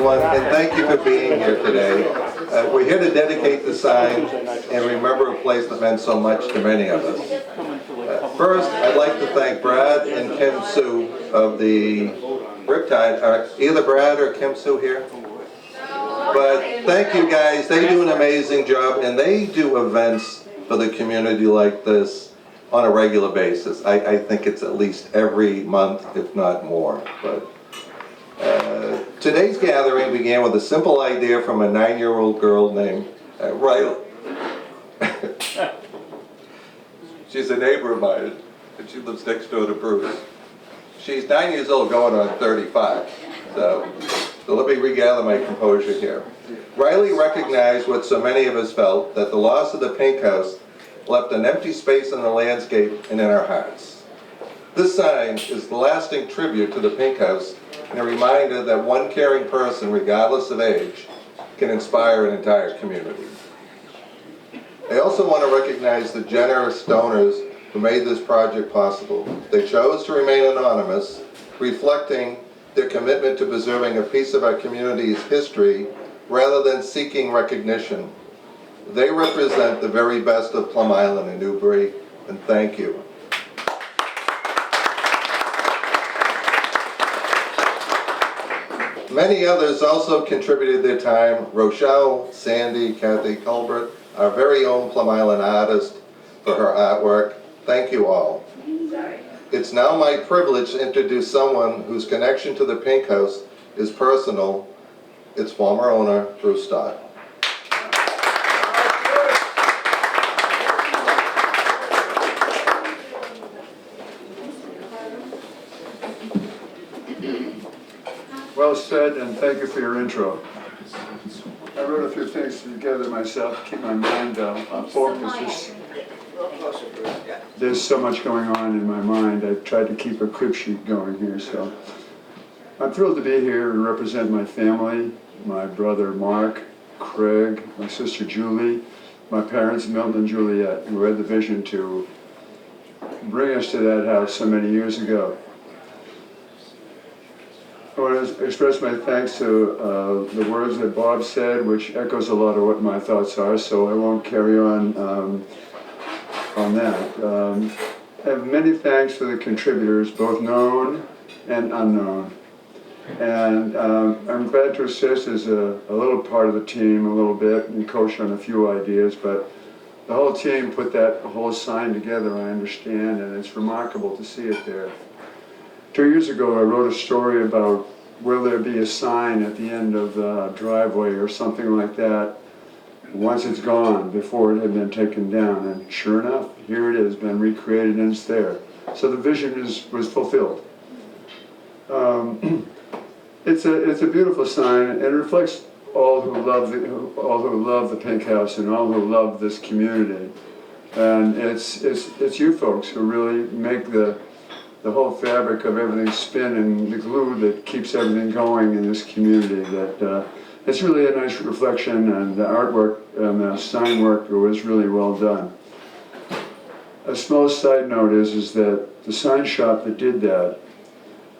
everyone, and thank you for being here today. We're here to dedicate the sign and remember a place that meant so much to many of us. First, I'd like to thank Brad and Kim Sue of the Riptide. Are either Brad or Kim Sue here? But thank you guys, they do an amazing job, and they do events for the community like this on a regular basis. I think it's at least every month, if not more. But today's gathering began with a simple idea from a 9-year-old girl named Riley. She's a neighbor of mine, and she lives next door to Bruce. She's 9 years old, going on 35. So let me regather my composure here. Riley recognized what so many of us felt, that the loss of the Pink House left an empty space in the landscape and in our hearts. This sign is the lasting tribute to the Pink House and a reminder that one caring person, regardless of age, can inspire an entire community. I also want to recognize the generous donors who made this project possible. They chose to remain anonymous, reflecting their commitment to preserving a piece of our community's history rather than seeking recognition. They represent the very best of Plum Island and Newbury, and thank you. Many others also contributed their time. Rochelle, Sandy, Kathy Culbert, our very own Plum Island artist, for her artwork. Thank you all. It's now my privilege to introduce someone whose connection to the Pink House is personal, its former owner, Bruce Stott. Well said, and thank you for your intro. I wrote a few things together myself to keep my mind focused. There's so much going on in my mind. I've tried to keep a crib sheet going here, so. I'm thrilled to be here and represent my family, my brother Mark, Craig, my sister Julie, my parents Milton and Juliet, who had the vision to bring us to that house so many years ago. I want to express my thanks to the words that Bob said, which echoes a lot of what my thoughts are, so I won't carry on that. I have many thanks to the contributors, both known and unknown. And I'm glad to assist as a little part of the team a little bit and coach on a few ideas, but the whole team put that whole sign together, I understand, and it's remarkable to see it there. 2 years ago, I wrote a story about will there be a sign at the end of the driveway or something like that once it's gone, before it had been taken down. And sure enough, here it is, been recreated and it's there. So the vision was fulfilled. It's a beautiful sign, and it reflects all who love the Pink House and all who love this community. And it's you folks who really make the whole fabric of everything spin, and the glue that keeps everything going in this community. That it's really a nice reflection, and the artwork and the sign work was really well done. A small side note is that the sign shop that did that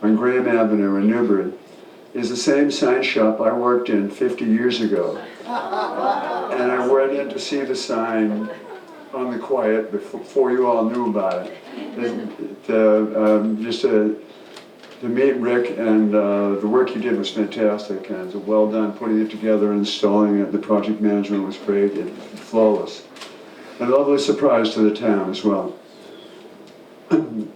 on Graham Avenue in Newbury is the same sign shop I worked in 50 years ago. And I went in to see the sign on the quiet before you all knew about it. Just to meet Rick, and the work he did was fantastic, and it's well done putting it together, installing it. The project management was great, flawless. And a lovely surprise to the town as well. To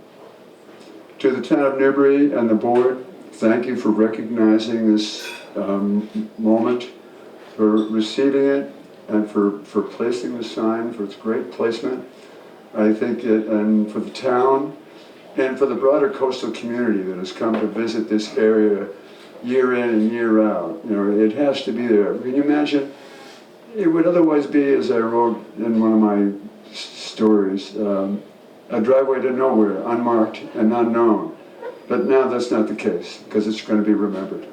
the town of Newbury and the board, thank you for recognizing this moment, for receiving it, and for placing the sign, for its great placement. I think and for the town, and for the broader coastal community that has come to visit this area year in and year out. You know, it has to be there. Can you imagine? It would otherwise be, as I wrote in one of my stories, a driveway to nowhere, unmarked and unknown. But now that's not the case, because it's going to be remembered.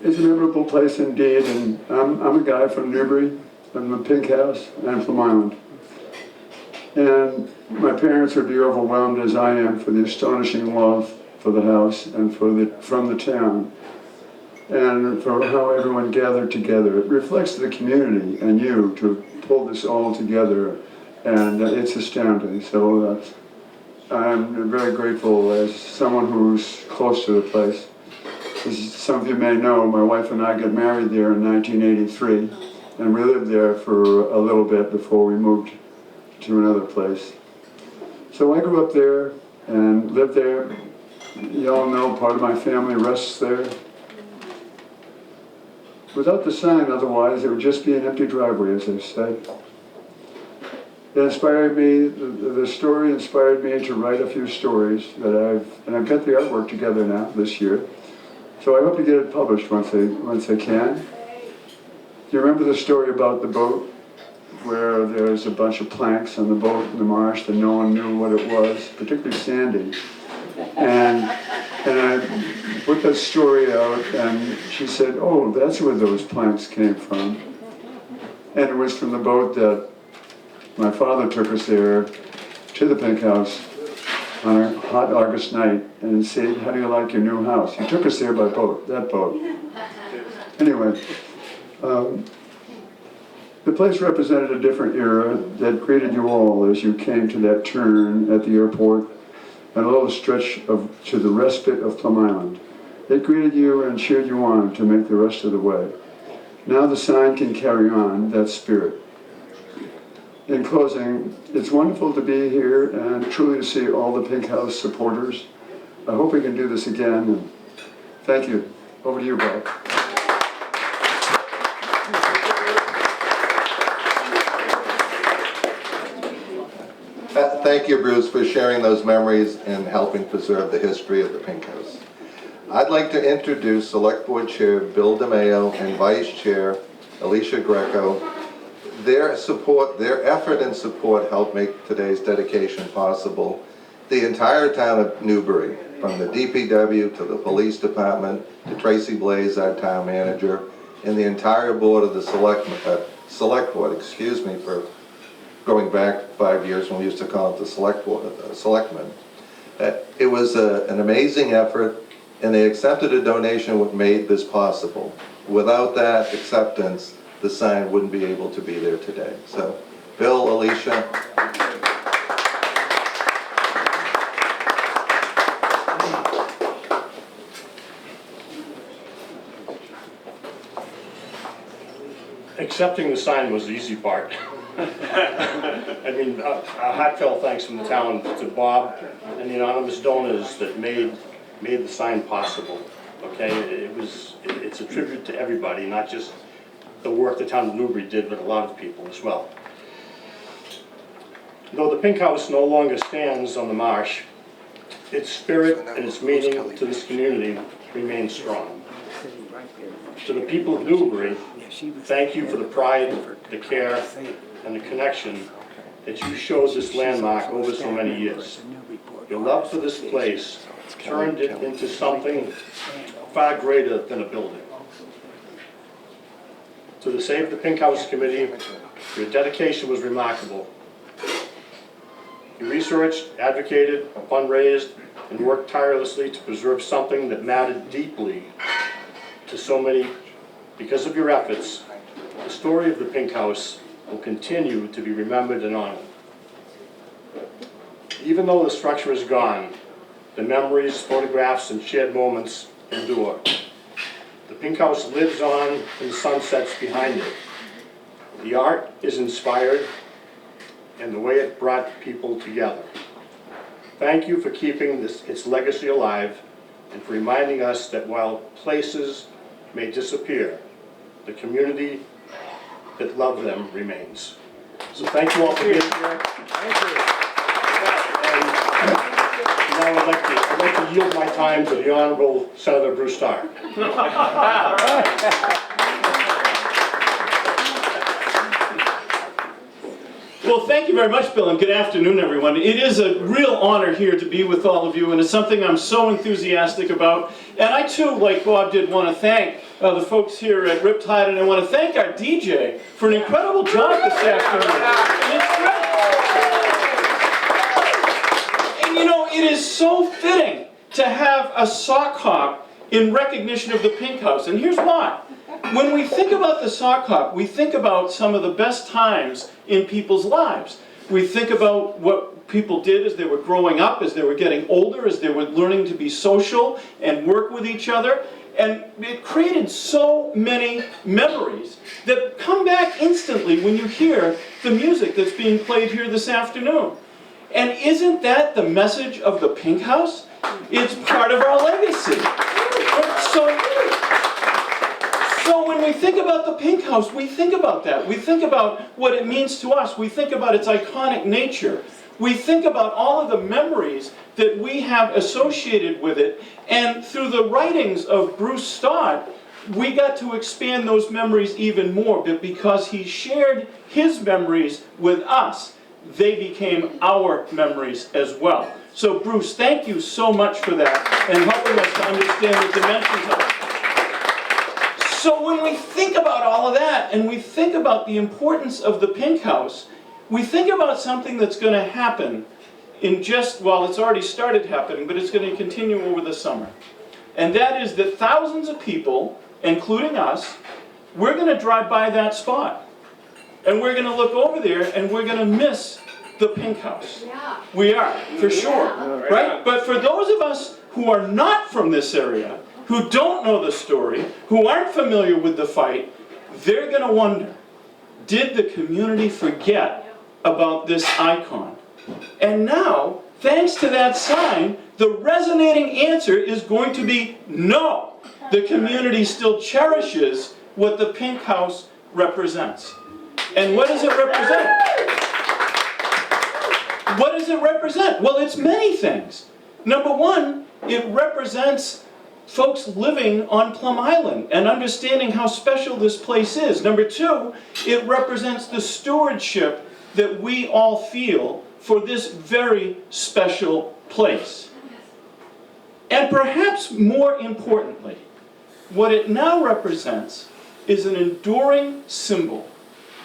It's a memorable place indeed, and I'm a guy from Newbury, from the Pink House, and Plum Island. And my parents would be overwhelmed as I am for the astonishing love for the house and from the town, and for how everyone gathered together. It reflects the community and you to pull this all together, and it's astounding. So I'm very grateful as someone who's close to the place. As some of you may know, my wife and I got married there in 1983, and we lived there for a little bit before we moved to another place. So I grew up there and lived there. You all know part of my family rests there. Without the sign, otherwise, it would just be an empty driveway, as I said. It inspired me, the story inspired me to write a few stories and I've got the artwork together now this year. So I hope to get it published once I can. Do you remember the story about the boat, where there's a bunch of planks on the boat in the marsh that no one knew what it was, particularly Sandy? And I put that story out, and she said, "Oh, that's where those planks came from." And it was from the boat that my father took us there to the Pink House on a hot August night and said, "How do you like your new house?" He took us there by boat, that boat. Anyway, the place represented a different era that greeted you all as you came to that turn at the airport and a little stretch to the respite of Plum Island. It greeted you and cheered you on to make the rest of the way. Now the sign can carry on that spirit. In closing, it's wonderful to be here and truly to see all the Pink House supporters. I hope we can do this again, and thank you. Over to you, Bob. Thank you, Bruce, for sharing those memories and helping preserve the history of the Pink House. I'd like to introduce Select Board Chair Bill DeMaio and Vice Chair Alicia Greco. Their effort and support helped make today's dedication possible. The entire town of Newbury, from the DPW to the police department to Tracy Blaze, our town manager, and the entire board of the select board, excuse me, for going back 5 years when we used to call it the select board, selectmen. It was an amazing effort, and they accepted a donation what made this possible. Without that acceptance, the sign wouldn't be able to be there today. So, Bill, Alicia. Accepting the sign was the easy part. I mean, a heartfelt thanks from the town to Bob and the anonymous donors that made the sign possible. Okay, it's a tribute to everybody, not just the work the town of Newbury did, but a lot of people as well. Though the Pink House no longer stands on the marsh, its spirit and its meaning to this community remains strong. To the people of Newbury, thank you for the pride, the care, and the connection that you showed this landmark over so many years. Your love for this place turned it into something far greater than a building. To the Save the Pink House Committee, your dedication was remarkable. You researched, advocated, fundraised, and worked tirelessly to preserve something that mattered deeply to so many. Because of your efforts, the story of the Pink House will continue to be remembered and honored. Even though the structure is gone, the memories, photographs, and shared moments endure. The Pink House lives on in the sunsets behind it. The art is inspired, and the way it brought people together. Thank you for keeping its legacy alive, and for reminding us that while places may disappear, the community that loved them remains. So thank you all for being here. Thank you. And now I'd like to yield my time to the Honorable Senator Bruce Starr. Well, thank you very much, Bill, and good afternoon, everyone. It is a real honor here to be with all of you, and it's something I'm so enthusiastic about. And I, too, like Bob did, want to thank the folks here at Riptide, and I want to thank our DJ for an incredible job this afternoon. have a sock hop in recognition of the Pink House, and here's why. When we think about the sock hop, we think about some of the best times in people's lives. We think about what people did as they were growing up, as they were getting older, as they were learning to be social and work with each other. And it created so many memories that come back instantly when you hear the music that's being played here this afternoon. And isn't that the message of the Pink House? It's part of our legacy. So when we think about the Pink House, we think about that. We think about what it means to us. We think about its iconic nature. We think about all of the memories that we have associated with it. And through the writings of Bruce Stott, we got to expand those memories even more. But because he shared his memories with us, they became our memories as well. So Bruce, thank you so much for that and helping us to understand the dimensions of it. So when we think about all of that and we think about the importance of the Pink House, we think about something that's going to happen in just, well, it's already started happening, but it's going to continue over the summer. And that is that thousands of people, including us, we're going to drive by that spot. And we're going to look over there and we're going to miss the Pink House. Yeah. We are, for sure. Yeah. Right? But for those of us who are not from this area, who don't know the story, who aren't familiar with the fight, they're going to wonder, did the community forget about this icon? And now, thanks to that sign, the resonating answer is going to be no. The community still cherishes what the Pink House represents. And what does it represent? What does it represent? Well, it's many things. Number one, it represents folks living on Plum Island and understanding how special this place is. Number two, it represents the stewardship that we all feel for this very special place. And perhaps more importantly, what it now represents is an enduring symbol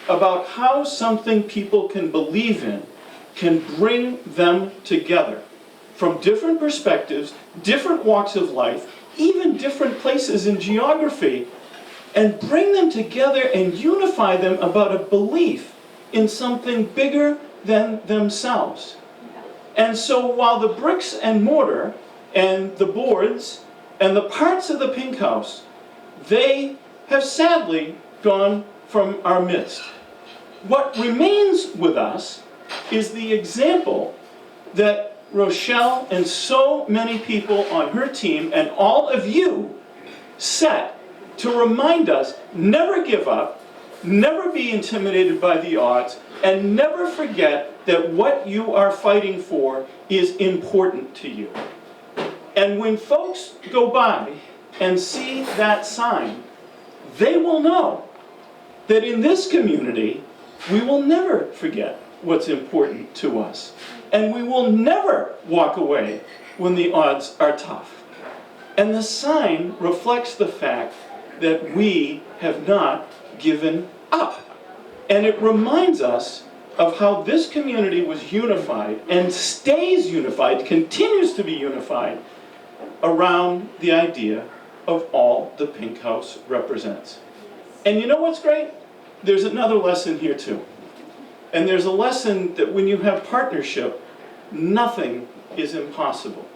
about how something people can believe in can bring them together from different perspectives, different walks of life, even different places in geography, and bring them together and unify them about a belief in something bigger than themselves. And so while the bricks and mortar and the boards and the parts of the Pink House, they have sadly gone from our midst. What remains with us is the example that Rochelle and so many people on her team and all of you set to remind us, never give up, never be intimidated by the odds, and never forget that what you are fighting for is important to you. And when folks go by and see that sign, they will know that in this community, we will never forget what's important to us. And we will never walk away when the odds are tough. And the sign reflects the fact that we have not given up. And it reminds us of how this community was unified and stays unified, continues to be unified around the idea of all the Pink House represents. And you know what's great? There's another lesson here too. And there's a lesson that when you have partnership, nothing is impossible.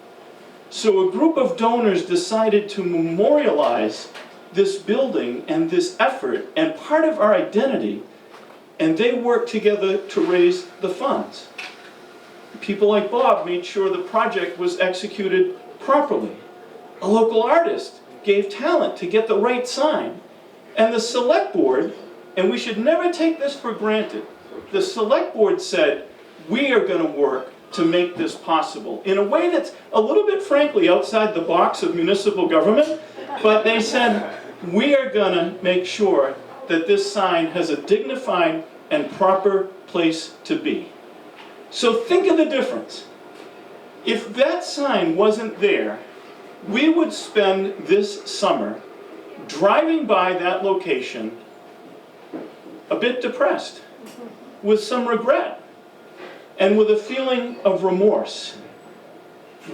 So a group of donors decided to memorialize this building and this effort and part of our identity, and they worked together to raise the funds. People like Bob made sure the project was executed properly. A local artist gave talent to get the right sign. And the select board, and we should never take this for granted, the select board said, we are going to work to make this possible in a way that's a little bit, frankly, outside the box of municipal government, but they said, we are going to make sure that this sign has a dignified and proper place to be. So think of the difference. If that sign wasn't there, we would spend this summer driving by that location a bit depressed, with some regret, and with a feeling of remorse.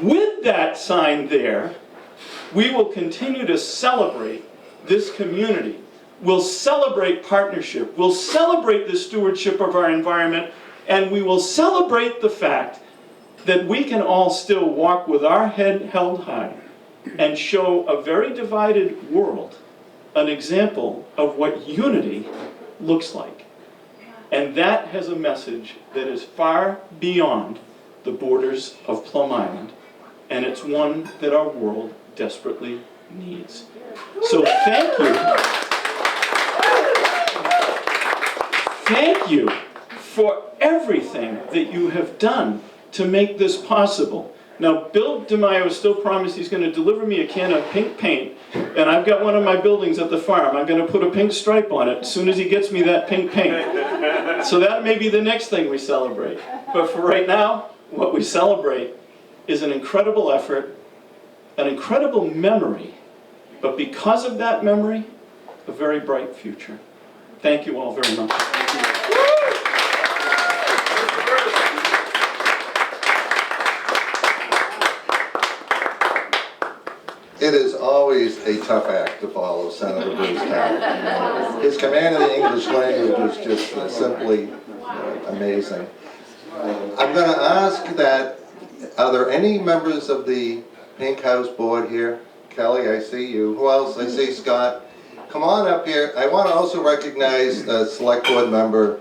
With that sign there, we will continue to celebrate this community. We'll celebrate partnership. We'll celebrate the stewardship of our environment, and we will celebrate the fact that we can all still walk with our head held high and show a very divided world an example of what unity looks like. And that has a message that is far beyond the borders of Plum Island, and it's one that our world desperately needs. So thank you. Thank you for everything that you have done to make this possible. Now, Bill DeMaio still promised he's going to deliver me a can of pink paint, and I've got one of my buildings at the farm. I'm going to put a pink stripe on it as soon as he gets me that pink paint. So that may be the next thing we celebrate. But for right now, what we celebrate is an incredible effort, an incredible memory, but because of that memory, a very bright future. Thank you all very much. It is always a tough act to follow Senator Bruce Tower. His command of the English language is just simply amazing. I'm going to ask that, are there any members of the Pink House Board here? Kelly, I see you. Who else? I see Scott. Come on up here. I want to also recognize Select Board member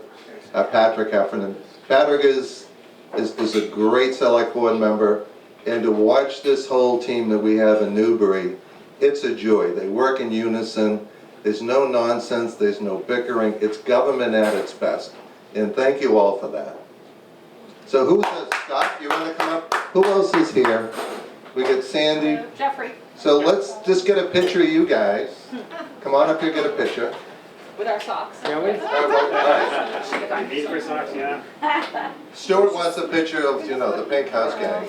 Patrick Heffernan. Patrick is a great Select Board member. And to watch this whole team that we have in Newbury, it's a joy. They work in unison. There's no nonsense. There's no bickering. It's government at its best. And thank you all for that. So who's Scott? You want to come up? Who else is here? We got Sandy. Jeffrey. So let's just get a picture of you guys. Come on up here, get a picture. With our socks. These for socks, yeah. Stuart wants a picture of, the Pink House gang.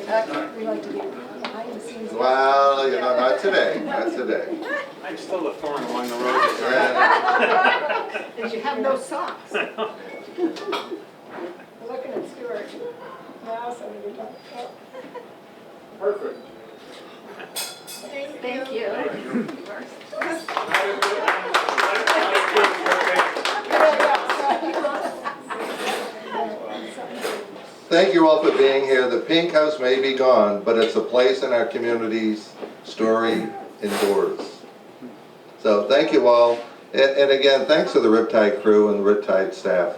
We like to do behind the scenes. Well, not today, not today. I'm still a thorn along the road. Yeah. Did you have no socks? We're looking at Stuart. Now somebody talk. Perfect. Thank you. Thank you all for being here. The Pink House may be gone, but it's a place in our community's story endures. So thank you all. And again, thanks to the Riptide crew and the Riptide staff.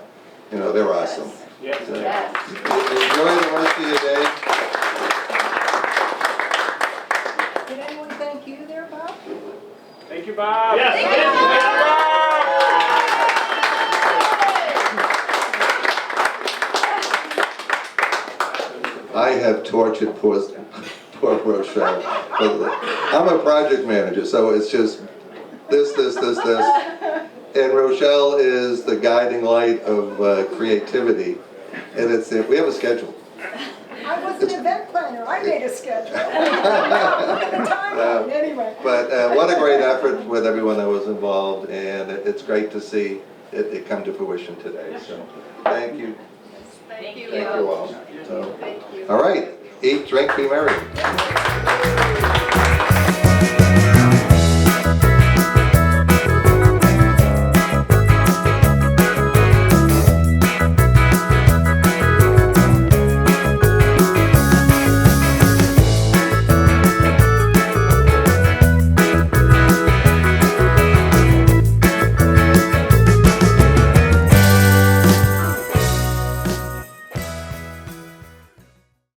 They're awesome. Yes. So, Yes. enjoy the rest of your day. Did anyone thank you there, Bob? Thank you, Bob. Yes. Thank you. I have tortured poor Rochelle. I'm a project manager, so it's just this. And Rochelle is the guiding light of creativity. And we have a schedule. I was an event planner. I made a schedule. Look at the timeline, anyway. But what a great effort with everyone that was involved, and it's great to see it come to fruition today. So thank you. Thank you. Thank you all. So, Thank you. all right, eat, drink, be merry.